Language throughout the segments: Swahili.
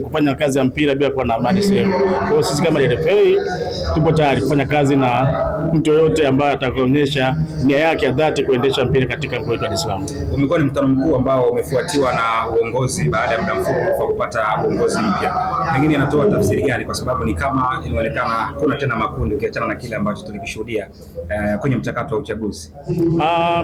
kufanya kazi ya mpira bila kuwa na amani sehemu. Kwa hiyo sisi kama RFA tupo tayari kufanya kazi na mtu yoyote ambaye atakaonyesha nia yake ya dhati kuendesha mpira katika mkoa wa Dar es Salaam. Umekuwa ni mkutano mkuu ambao umefuatiwa na uongozi baada ya muda mfupi kwa kupata uongozi mpya. Pengine inatoa tafsiri gani, kwa sababu ni kama inaonekana kuna tena makundi ukiachana na kile ambacho tulikishuhudia kwenye mchakato wa uchaguzi?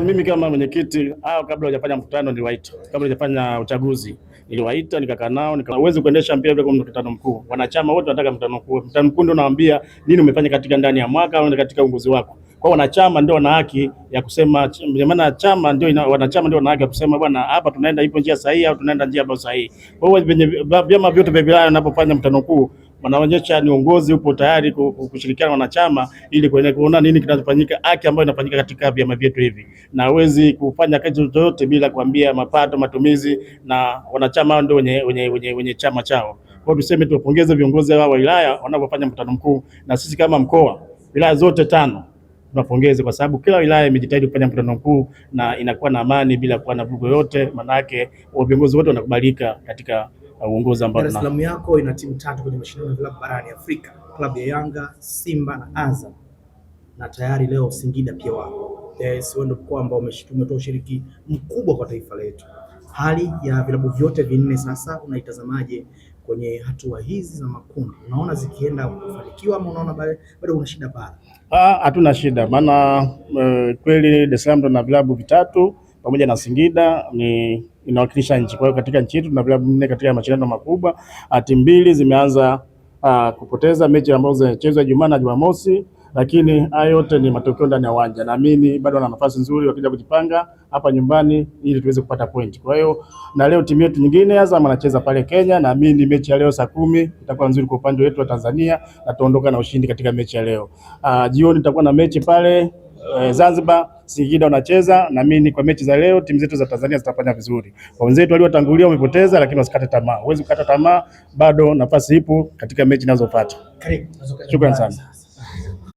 Mimi kama mwenyekiti kabla hujafanya mkutano niliwaita, kabla hujafanya uchaguzi niliwaita, nikakaa nao, uweze kuendesha mpira bila mkutano mkuu. Wanachama wote wanataka mkutano mkuu. Mkutano mkuu ndio naambia nini umefanya katika ndani ya mwaka au katika uongozi wako. Kwa wanachama ndio wana haki ya kusema, maana chama ndio wanachama ndio wana haki ya kusema bwana, hapa tunaenda ipo njia sahihi au tunaenda njia ambayo sahihi. Kwa hiyo vyama vyote vya wilaya wanapofanya mkutano mkuu wanaonyesha ni uongozi upo tayari kushirikiana na wanachama ili kuona nini kinachofanyika, haki ambayo inafanyika katika vyama vyetu hivi, na hawezi kufanya kazi yoyote bila kuambia mapato, matumizi, na wanachama ndio wenye chama chao. Kwa hiyo tuseme tuwapongeze viongozi wa wilaya wanapofanya mkutano mkuu, na sisi kama mkoa, wilaya zote 5 tunapongeza kwa sababu kila wilaya imejitahidi kufanya mkutano mkuu na inakuwa na amani bila kuwa na vurugu yoyote. Maana yake viongozi wote wanakubalika katika uongozi ambao Dar es Salaam yako ina timu 3 kwenye mashindano ya vilabu barani Afrika, klabu ya Yanga, Simba na Azam, na tayari leo Singida pia wako. Sio ndio mkoa ambao umetoa ushiriki mkubwa kwa taifa letu. Hali ya vilabu vyote 4 sasa unaitazamaje kwenye hatua hizi za makundi? Unaona zikienda kufanikiwa ama unaona bado kuna shida pale? Hatuna shida, maana kweli Dar es Salaam tuna vilabu 3 pamoja na Singida inawakilisha nchi. Kwa hiyo katika nchi yetu tuna vilabu 4 katika mashindano makubwa. Timu 2 zimeanza kupoteza mechi ambazo zinachezwa Jumaa na Jumamosi, lakini haya yote ni matokeo ndani ya uwanja. Naamini bado wana nafasi nzuri wakija kujipanga hapa nyumbani ili tuweze kupata point. Kwa hiyo na leo timu yetu nyingine Azam anacheza pale Kenya, naamini mechi ya leo saa 10 itakuwa nzuri kwa upande wetu wa Tanzania na tuondoka na ushindi katika mechi ya leo. Jioni tutakuwa na mechi pale Zanzibar, Singida wanacheza. Naamini kwa mechi za leo timu zetu za Tanzania zitafanya vizuri. Kwa wenzetu waliotangulia wamepoteza, lakini wasikate tamaa. Huwezi kukata tamaa, bado nafasi ipo katika mechi zinazofuata. Karibu. Shukrani sana.